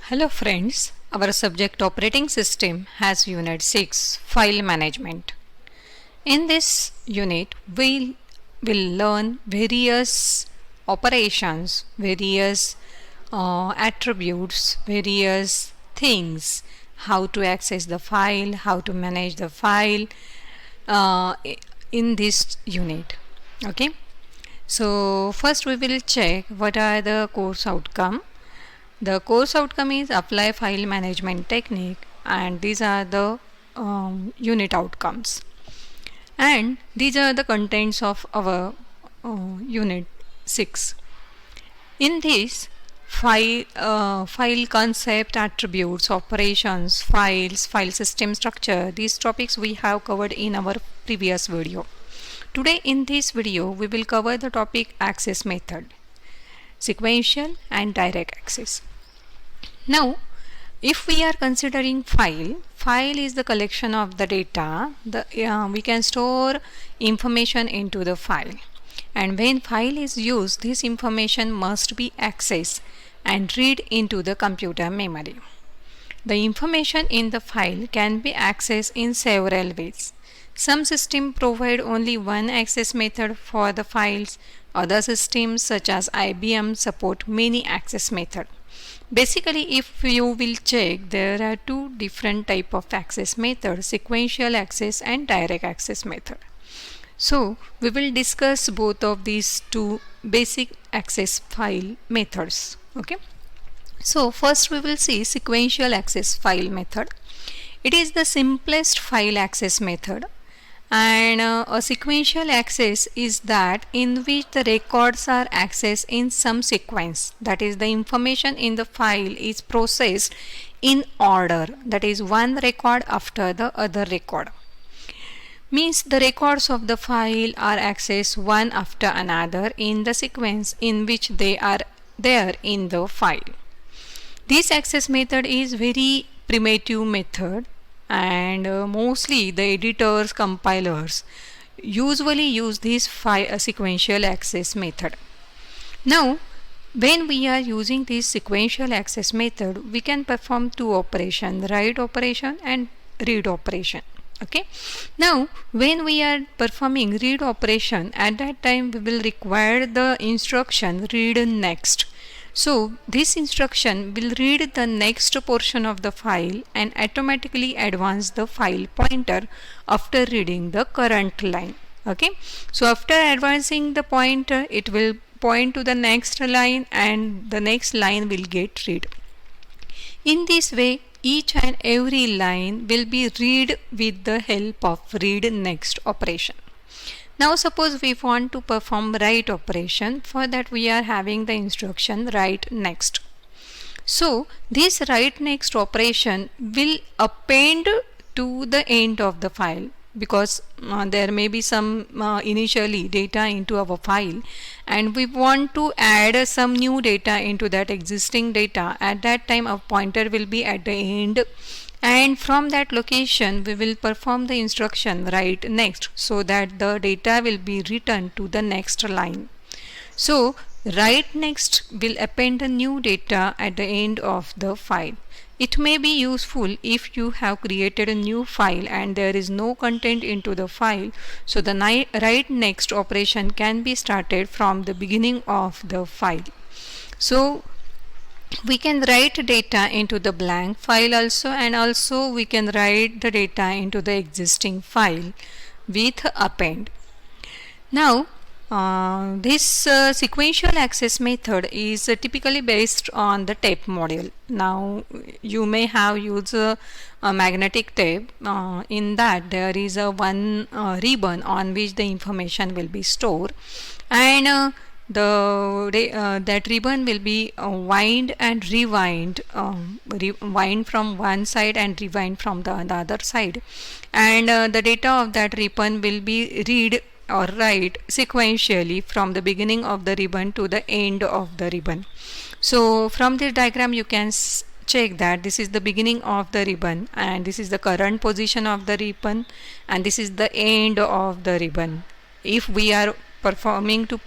Hello friends, our subject operating system has unit 6 file management. In this unit we will learn various operations, various attributes, various things, how to access the file, how to manage the file uh, in this unit. Okay, so first we will check what are the course outcome. The course outcome is apply file management technique, and these are the unit outcomes. And these are the contents of our unit 6. In this, file concept, attributes, operations, files, file system structure, these topics we have covered in our previous video. Today in this video we will cover the topic access method, sequential and direct access. Now, if we are considering file is the collection of the data. We can store information into the file, and when file is used, this information must be accessed and read into the computer memory. The information in the file can be accessed in several ways. Some systems provide only one access method for the files. Other systems such as IBM support many access methods. Basically, if you will check, there are two different type of access methods: sequential access and direct access method. So we will discuss both of these two basic access file methods. Okay, so first we will see sequential access file method. It is the simplest file access method, and a sequential access is that in which the records are accessed in some sequence. That is, the information in the file is processed in order, that is, one record after the other record. Means the records of the file are accessed one after another in the sequence in which they are there in the file. This access method is very primitive method, and mostly the editors, compilers usually use this sequential access method. Now, when we are using this sequential access method, we can perform two operations: write operation and read operation. Okay, now when we are performing read operation, at that time we will require the instruction read next. So this instruction will read the next portion of the file and automatically advance the file pointer after reading the current line. Okay, so after advancing the pointer, it will point to the next line and the next line will get read. In this way, each and every line will be read with the help of read next operation. Now suppose we want to perform write operation. For that we are having the instruction write next. So this write next operation will append to the end of the file, because there may be some initially data into our file, and we want to add some new data into that existing data. At that time a pointer will be at the end, and from that location we will perform the instruction write next, so that the data will be written to the next line. So write next will append the new data at the end of the file. It may be useful if you have created a new file and there is no content into the file, so the write next operation can be started from the beginning of the file. So we can write data into the blank file also, and also we can write the data into the existing file with append. Now this sequential access method is typically based on the tape module. Now you may have used a magnetic tape. In that there is a one ribbon on which the information will be stored, and that ribbon will be wind and rewind, wind from one side and rewind from the other side, and the data of that ribbon will be read or write sequentially from the beginning of the ribbon to the end of the ribbon. So from this diagram you can check that this is the beginning of the ribbon, and this is the current position of the ribbon, and this is the end of the ribbon. If we are performing to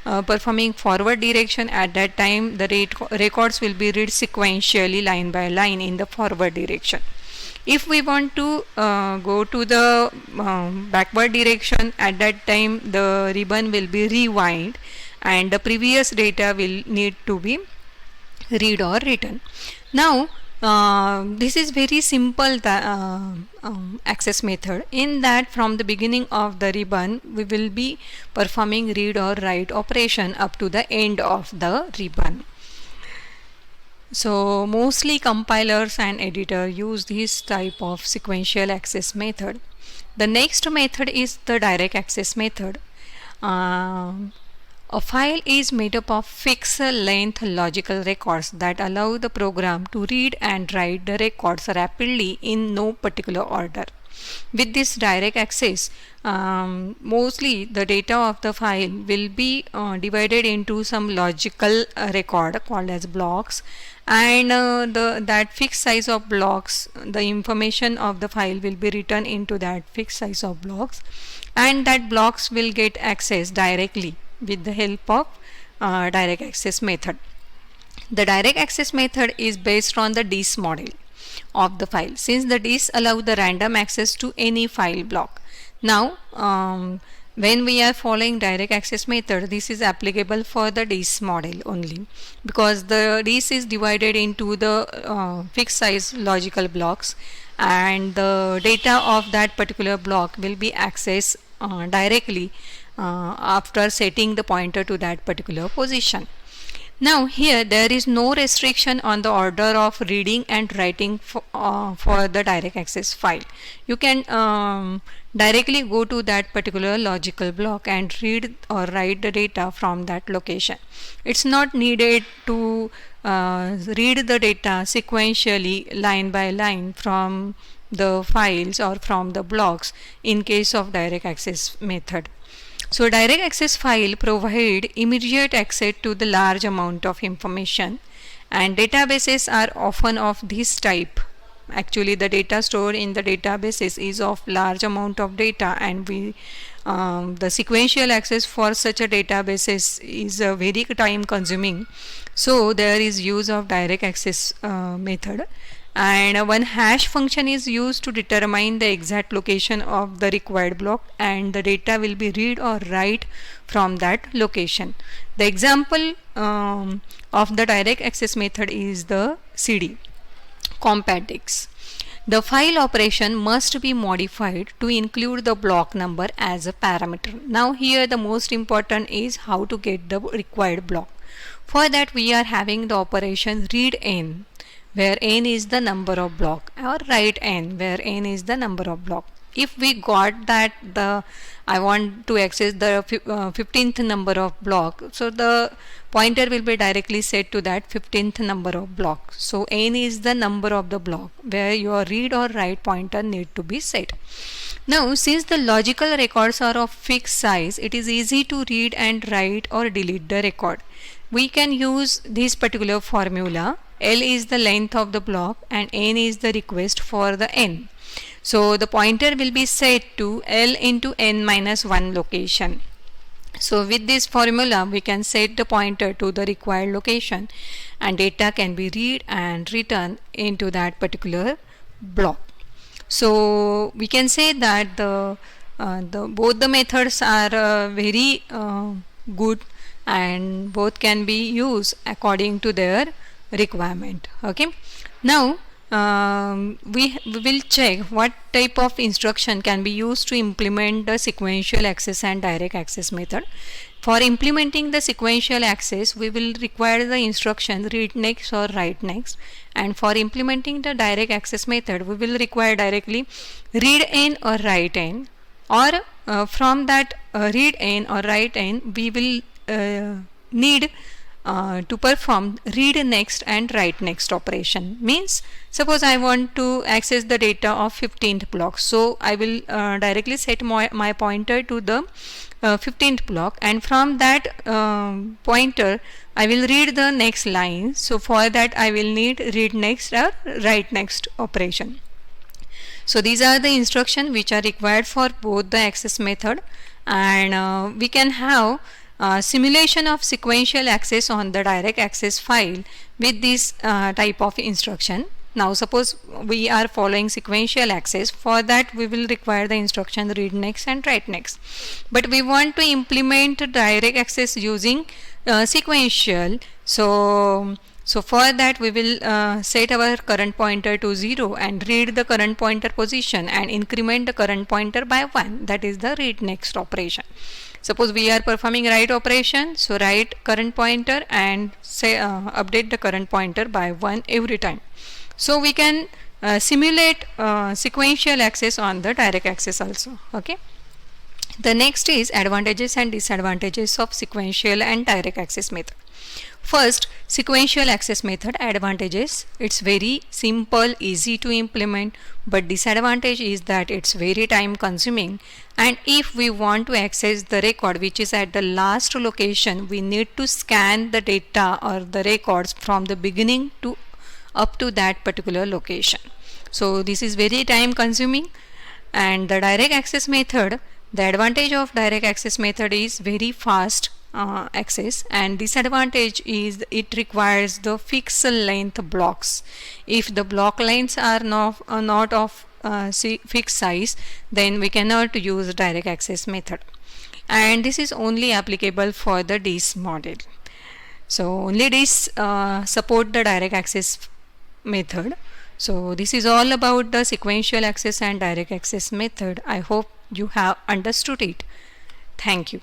performing forward direction, at that time the records will be read sequentially line by line in the forward direction. If we want to go to the backward direction, at that time the ribbon will be rewind and the previous data will need to be read or written. Now this is very simple access method, in that from the beginning of the ribbon we will be performing read or write operation up to the end of the ribbon. So mostly compilers and editor use this type of sequential access method. The next method is the direct access method. A file is made up of fixed length logical records that allow the program to read and write the records rapidly in no particular order. With this direct access, mostly the data of the file will be divided into some logical record called as blocks, and that fixed size of blocks, the information of the file will be written into that fixed size of blocks, and that blocks will get accessed directly with the help of direct access method. The direct access method is based on the DIS model of the file, since the DIS allow the random access to any file block. Now when we are following direct access method, this is applicable for the DIS model only, because the DIS is divided into the fixed size logical blocks, and the data of that particular block will be accessed directly after setting the pointer to that particular position. Now here there is no restriction on the order of reading and writing for the direct access file. You can directly go to that particular logical block and read or write the data from that location. It's not needed to read the data sequentially line by line from the files or from the blocks in case of direct access method. So direct access file provide immediate access to the large amount of information, and databases are often of this type. Actually the data stored in the databases is of large amount of data, and the sequential access for such a databases is very time consuming. So there is use of direct access method, and one hash function is used to determine the exact location of the required block, and the data will be read or write from that location. The example of the direct access method is the CD compatdix. The file operation must be modified to include the block number as a parameter. Now here the most important is how to get the required block. For that we are having the operation read n, where n is the number of block, or write n, where n is the number of block. If we got that I want to access the 15th number of block, so the pointer will be directly set to that 15th number of block. So n is the number of the block where your read or write pointer need to be set. Now since the logical records are of fixed size, it is easy to read and write or delete the record. We can use this particular formula. L is the length of the block and n is the request for the n. So the pointer will be set to L into n minus 1 location. So with this formula we can set the pointer to the required location, and data can be read and written into that particular block. So we can say that both the methods are very good, and both can be used according to their requirement. Okay, now we will check what type of instruction can be used to implement the sequential access and direct access method. For implementing the sequential access, we will require the instruction read next or write next, and for implementing the direct access method, we will require directly read n or write n, or from that read n or write n, we will need to perform read next and write next operation. Means suppose I want to access the data of 15th block, so I will directly set my pointer to the 15th block, and from that pointer I will read the next line. So for that I will need read next or write next operation. So these are the instructions which are required for both the access method, and we can have simulation of sequential access on the direct access file with this type of instruction. Now suppose we are following sequential access. For that we will require the instruction read next and write next, but we want to implement direct access using sequential. So for that we will set our current pointer to 0 and read the current pointer position and increment the current pointer by 1. That is the read next operation. Suppose we are performing write operation, so write current pointer and say update the current pointer by 1 every time. So we can simulate sequential access on the direct access also. Okay. The next is advantages and disadvantages of sequential and direct access method. First, sequential access method advantages: it's very simple, easy to implement, but disadvantage is that it's very time consuming, and if we want to access the record which is at the last location, we need to scan the data or the records from the beginning to up to that particular location. So this is very time consuming. And the direct access method, the advantage of direct access method is very fast access, and disadvantage is it requires the fixed length blocks. If the block lengths are not of fixed size, then we cannot use direct access method, and this is only applicable for the DIS model. So only DIS support the direct access method. So this is all about the sequential access and direct access method. I hope you have understood it. Thank you.